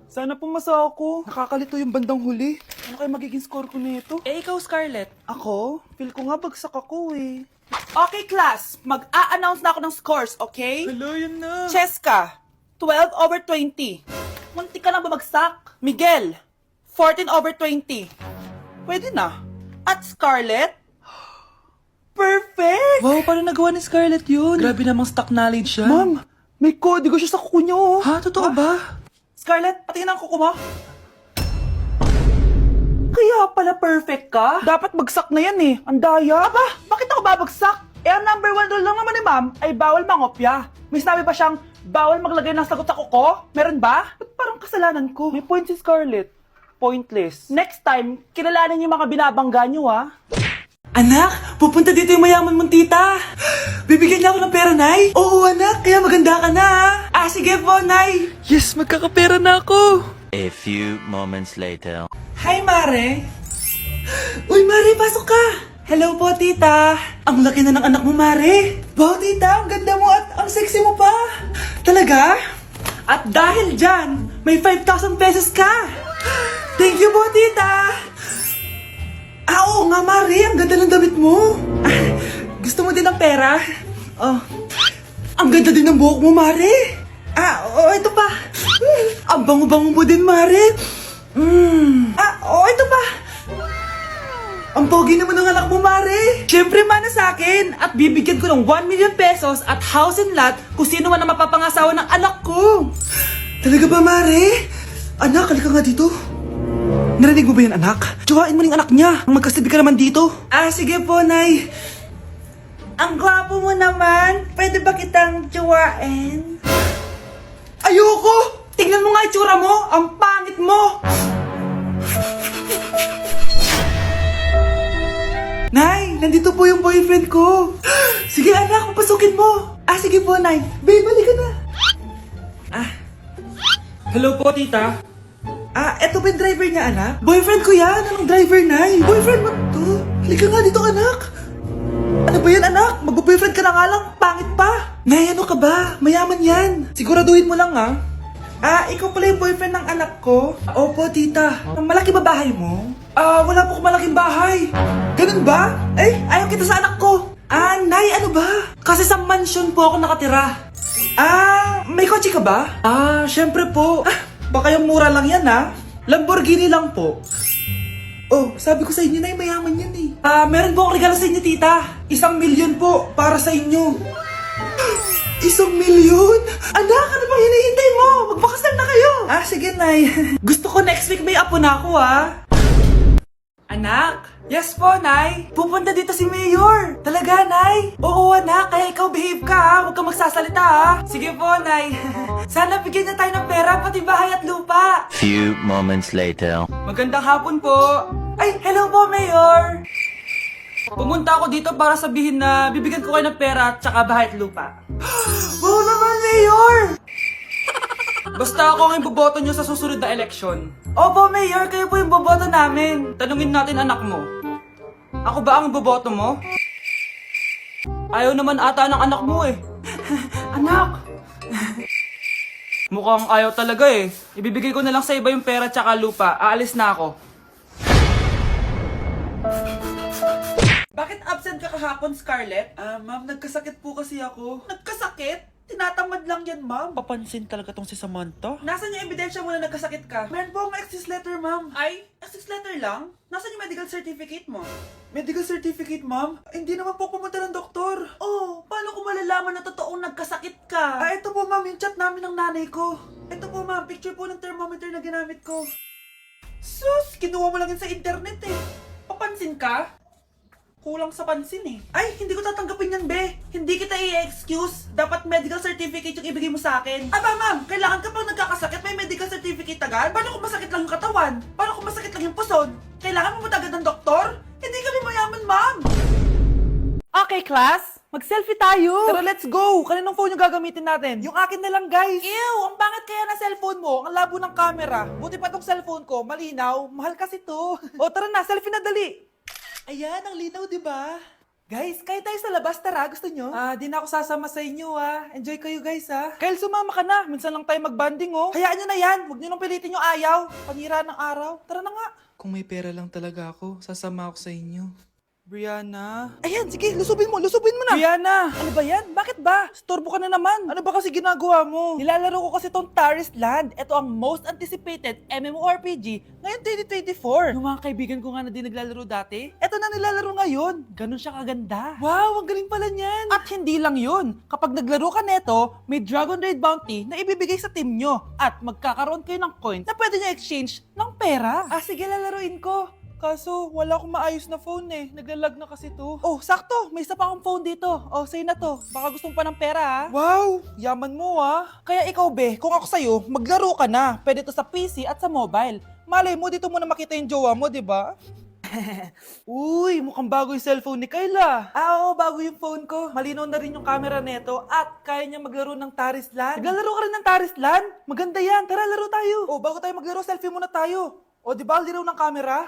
Sana pumasa ako. Nakakalito yung bandang huli. Ano kaya magiging score ko nito? Eh, ikaw, Scarlett. Ako? Feel ko nga bagsak ako eh. Okay, class. Mag-a-announce na ako ng scores, okay? Hello, yun na. Cheska, 12/20. Munti ka lang bumagsak. Miguel, 14/20. Pwede na. At Scarlett, perfect! Wow, paano nagawa ni Scarlett yun? Grabe namang stock knowledge siya. Ma'am, may kodigo siya sa kuko niya, oh. Ha? Totoo ba? Scarlett, patingin ang kuko mo. Kaya pala perfect ka? Dapat bagsak na yan eh. Ang daya. Aba, bakit ako babagsak? Eh, ang number 1 rule lang naman ni ma'am ay bawal mangopya. May sinabi pa siyang bawal maglagay ng sagot sa kuko? Meron ba? Ba't parang kasalanan ko? May point si Scarlett. Pointless. Next time, kilalanin niyo mga binabangga niyo, ha? Anak, pupunta dito yung mayaman mong tita. Bibigyan niya ako ng pera, Nay. Oo, anak, kaya maganda ka na, ha? Sige po, Nay. Yes, magkakapera na ako. A few moments later. Hi, Mare. Uy, Mare, pasok ka. Hello po, tita. Ang laki na ng anak mo, Mare. Wow, tita, ang ganda mo at ang sexy mo pa. Talaga? At dahil dyan, may 5,000 pesos ka. Thank you po, tita. Oo nga, Mare, ang ganda ng damit mo. Gusto mo din ng pera? Oh, ang ganda din ng buhok mo, Mare. Oo, ito pa. Ang bango-bango mo din, Mare. Ito pa. Ang pogi naman ng anak mo, Mare. Siyempre, mana sa akin. At bibigyan ko ng 1 million pesos at house and lot kung sino man ang mapapangasawa ng anak ko. Talaga ba, Mare? Anak, halika nga dito. Narinig mo ba yan, anak? Tsuwain mo ng anak niya. Magkasabi ka naman dito. Sige po, Nay. Ang gwapo mo naman. Pwede ba kitang tsuwain? Ayoko! Tingnan mo nga itsura mo! Ang pangit mo! Nay, nandito po yung boyfriend ko. Sige anak, papasukin mo. Sige po, Nay. Babe, balik ka na. Hello po, tita. Eto ba yung driver niya, anak? Boyfriend ko yan. Anong driver, Nay? Boyfriend mo to? Halika nga dito, anak. Ano ba yan, anak? Mag-boyfriend ka na nga lang. Pangit pa. Nay, ano ka ba? Mayaman yan. Siguraduhin mo lang, ha? Ikaw pala yung boyfriend ng anak ko? Opo, tita. Malaki ba bahay mo? Wala po akong malaking bahay. Ganun ba? Ayaw kita sa anak ko. Nay, ano ba? Kasi sa mansion po ako nakatira. May kotse ka ba? Syempre po. Baka yung mura lang yan, ha? Lamborghini lang po. Oh, sabi ko sa inyo na mayaman yan eh. Meron po akong regalo sa inyo, tita. 1,000,000 po para sa inyo. 1,000,000? Anak, ano bang hinihintay mo? Magpakasal na kayo. Sige, Nay. Gusto ko next week may apo na ako, ha? Anak? Yes po, Nay. Pupunta dito si Mayor. Talaga, Nay? Oo, anak. Kaya ikaw behave ka, ha? Huwag kang magsasalita, ha? Sige po, Nay. Sana bigyan niya tayo ng pera, pati bahay at lupa. Few moments later. Magandang hapon po. Hello po, Mayor. Pumunta ako dito para sabihin na bibigyan ko kayo ng pera at saka bahay at lupa. Wow naman, Mayor! Basta ako ang iboboto nyo sa susunod na eleksyon. Opo, Mayor, kayo po yung boboto namin. Tanungin natin anak mo. Ako ba ang iboboto mo? Ayaw naman ata ng anak mo eh. Anak! Mukhang ayaw talaga eh. Ibibigay ko na lang sa iba yung pera at saka lupa. Aalis na ako. Bakit absent ka kahapon, Scarlett? Ma'am, nagkasakit po kasi ako. Nagkasakit? Tinatamad lang yan, ma'am. Papansin talaga tong si Samantha. Nasaan yung ebidensya mo na nagkasakit ka? Meron po akong excuse letter, ma'am. Excuse letter lang? Nasaan yung medical certificate mo? Medical certificate, ma'am? Hindi naman po pumunta ng doktor. Oh, paano ko malalaman na totoong nagkasakit ka? Ito po, ma'am, yung chat namin ng nanay ko. Ito po, ma'am, picture po ng thermometer na ginamit ko. Sus, kinuha mo lang yun sa internet eh. Papansin ka? Kulang sa pansin eh. Hindi ko tatanggapin yan, be. Hindi kita i-excuse. Dapat medical certificate yung ibigay mo sa akin. Ma'am, kailangan kapag nagkakasakit, may medical certificate agad? Paano kung masakit lang yung katawan? Paano kung masakit lang yung puson? Kailangan mo agad ng doktor? Hindi kami mayaman, ma'am. Okay, class. Mag-selfie tayo. Tara, let's go. Kaninong phone yung gagamitin natin? Yung akin na lang, guys. Ew, ang pangit kaya na cellphone mo. Ang labo ng camera. Buti pa tong cellphone ko. Malinaw. Mahal kasi to. O, tara na. Selfie na dali. Ayan, ang linaw, di ba? Guys, kain tayo sa labas, tara. Gusto nyo? Di na ako sasama sa inyo, Enjoy kayo, guys, Kyle, sumama ka na. Minsan lang tayo magbanding, oh. Hayaan nyo na yan. Huwag nyo nang pilitin yung ayaw. Panira ng araw. Tara na nga. Kung may pera lang talaga ako, sasama ako sa inyo. Brianna. Ayan, sige, lusubin mo na. Brianna, ano ba yan? Bakit ba? Storbo ka na naman. Ano ba kasi ginagawa mo? Nilalaro ko kasi tong Taris Land. Ito ang most anticipated MMORPG ngayon 2024. Yung mga kaibigan ko nga na di naglalaro dati, ito na nilalaro ngayon. Ganun siya kaganda. Wow, ang galing pala niyan. At hindi lang yun. Kapag naglaro ka neto, may Dragon Raid Bounty na ibibigay sa team nyo. At magkakaroon kayo ng coin na pwede nyo exchange ng pera. Sige, lalaruin ko. Kaso, wala akong maayos na phone Naglalag na kasi to. Oh, sakto! May isa pa akong phone dito. Oh, sa'yo na to. Baka gustong pa ng pera, Wow! Yaman mo, Kaya ikaw, be, kung ako sa'yo, maglaro ka na. Pwede to sa PC at sa mobile. Malay mo, dito mo na makita yung jowa mo, di ba? Uy, mukhang bago yung cellphone ni Kayla. Oo, bago yung phone ko. Malinaw na rin yung camera neto at kaya niya maglaro ng Taris Land. Naglalaro ka rin ng Taris Land? Maganda yan. Tara, laro tayo. Oh, bago tayo maglaro, selfie muna tayo. O, di ba, linaw ng camera?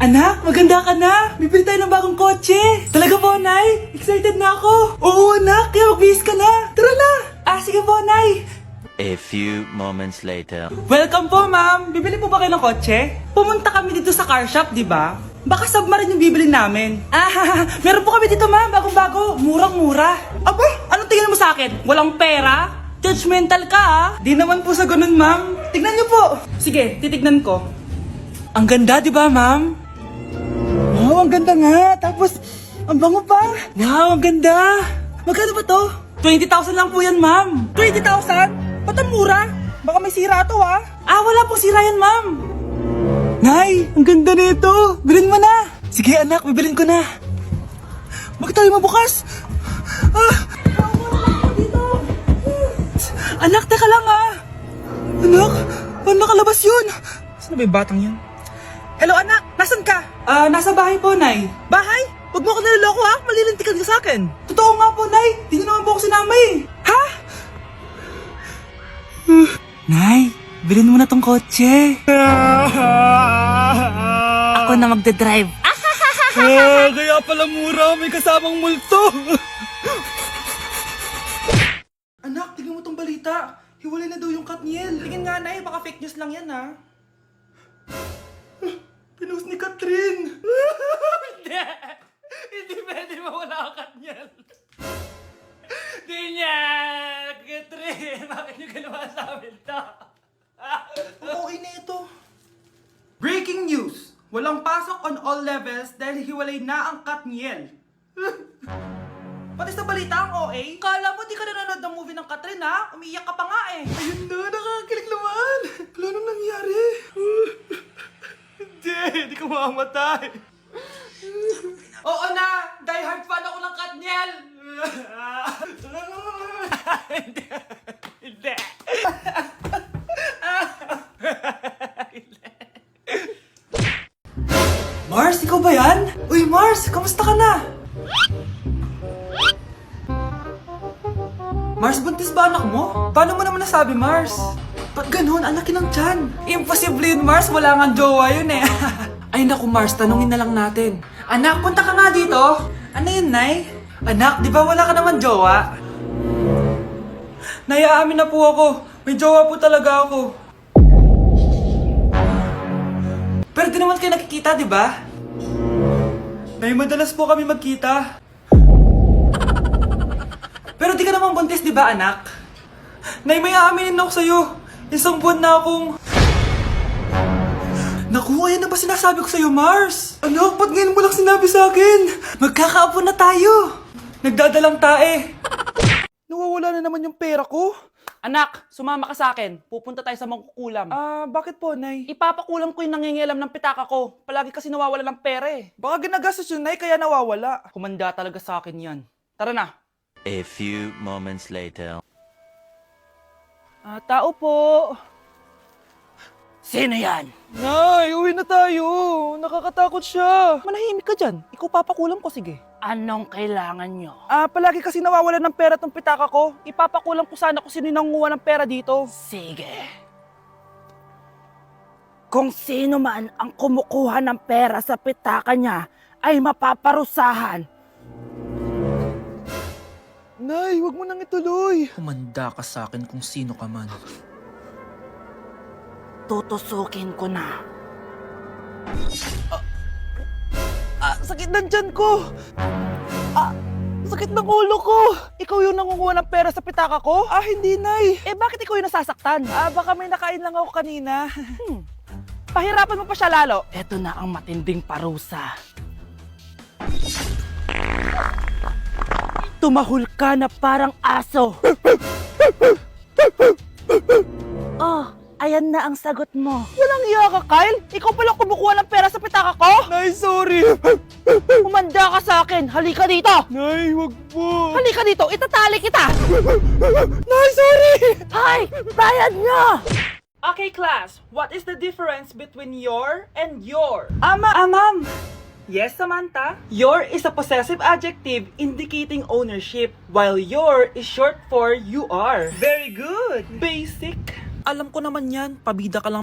Anak, maganda ka na! Bibili tayo ng bagong kotse! Talaga po, Nay? Excited na ako! Oo, anak! Kaya magbihis ka na! Tara na! Sige po, Nay! A few moments later. Welcome po, ma'am! Bibili po ba kayo ng kotse? Pumunta kami dito sa car shop, di ba? Baka submarine yung bibili namin. Meron po kami dito, ma'am! Bagong-bago! Murang-mura! Aba! Anong tingin mo sa akin? Walang pera? Judgmental ka, Di naman po sa ganun, ma'am. Tignan niyo po! Sige, titignan ko. Ang ganda, di ba, ma'am? Wow, ang ganda nga. Tapos, ang bango pa. Wow, ang ganda. Magkano ba to? 20,000 lang po yan, ma'am. 20,000? Ba't ang mura? Baka may sira to, Wala pong sira yan, ma'am. Nay, ang ganda nito. Bilhin mo na. Sige, anak, bibilin ko na. Bakit tayo mabukas? Anak, teka lang, Anak, paano nakalabas yun? Saan ba yung batang yun? Hello, anak! Nasaan ka? Nasa bahay po, Nay. Bahay? Huwag mo ako niloloko, Malilintikan ka sa akin. Totoo nga po, Nay. Di niyo naman po ako sinama, Ha? Nay, bilhin mo na tong kotse. Ako na magdadrive. Kaya pala mura. May kasamang multo. Anak, tingnan mo tong balita. Hiwalay na daw yung Katniel. Tingin nga, Nay. Baka fake news lang yan, Pinost ni Catherine. Hindi! Hindi pwede mawala ang Katniel. Di niya! Catherine! Bakit niyo ginawa sa amin to? Okay na ito. Breaking news! Walang pasok on all levels dahil hiwalay na ang Katniel. Pati sa balita ang OA, kala mo di ka nanonood ng movie ng Catherine, Umiiyak ka pa nga, Ayun na, nakakakilig naman. Wala nang nangyari. Hindi ko mamamatay. Oo na! Die hard fan ako ng Katniel! Hindi. Hindi. Mars, ikaw ba yan? Uy, Mars, kamusta ka na? Mars, buntis ba anak mo? Paano mo naman nasabi, Mars? Ba't ganun? Anakin ng tiyan. Imposible yun, Mars. Wala nga jowa yun Ay naku, Mars. Tanungin na lang natin. Anak, punta ka nga dito. Ano yun, Nay? Anak, di ba wala ka naman jowa? Nay, aamin na po ako. May jowa po talaga ako. Pero di naman kayo nakikita, di ba? Nay, madalas po kami magkita. Pero di ka naman buntis, di ba, anak? Nay, may aaminin ako sa'yo. Isang buwan na akong... Naku, ayan na ba sinasabi ko sa'yo, Mars? Anak, ba't ngayon mo lang sinabi sa'kin? Magkakaapo na tayo. Nagdadalang tae. Nawawala na naman yung pera ko. Anak, sumama ka sa akin. Pupunta tayo sa mangkukulam. Bakit po, Nay? Ipapakulam ko yung nangingialam ng pitaka ko. Palagi kasi nawawala ng pera Baka ginagastos yun, Nay, kaya nawawala. Kumanda talaga sa akin yan. Tara na. A few moments later. Tao po. Sino yan? Nay, uwi na tayo. Nakakatakot siya. Manahimik ka dyan. Ikaw papakulam ko, sige. Anong kailangan nyo? Palagi kasi nawawala ng pera tong pitaka ko. Ipapakulam ko sana kung sino yung nanguha ng pera dito. Sige. Kung sino man ang kumukuha ng pera sa pitaka niya ay mapaparusahan. Nay, wag mo nang ituloy. Humanda ka sa akin kung sino ka man. Tutusukin ko na. Sakit ng tiyan ko. Sakit ng ulo ko. Ikaw yung nangunguha ng pera sa pitaka ko? Hindi, Nay. Bakit ikaw yung nasasaktan? Baka may nakain lang ako kanina. Pahirapan mo pa siya lalo. Eto na ang matinding parusa. Tumahol ka na parang aso. Oh, ayan na ang sagot mo. Walang iya ka, Kyle. Ikaw pala kumukuha ng pera sa pitaka ko? Nay, sorry. Humanda ka sa akin. Halika dito. Nay, wag po. Halika dito. Itatali kita. Nay, sorry. Hay! Bayad niyo! Okay, class. What is the difference between your and your? Ma'am. Yes, Samantha. Your is a possessive adjective indicating ownership, while your is short for you are. Very good. Basic. Alam ko naman yan, pabida ka lang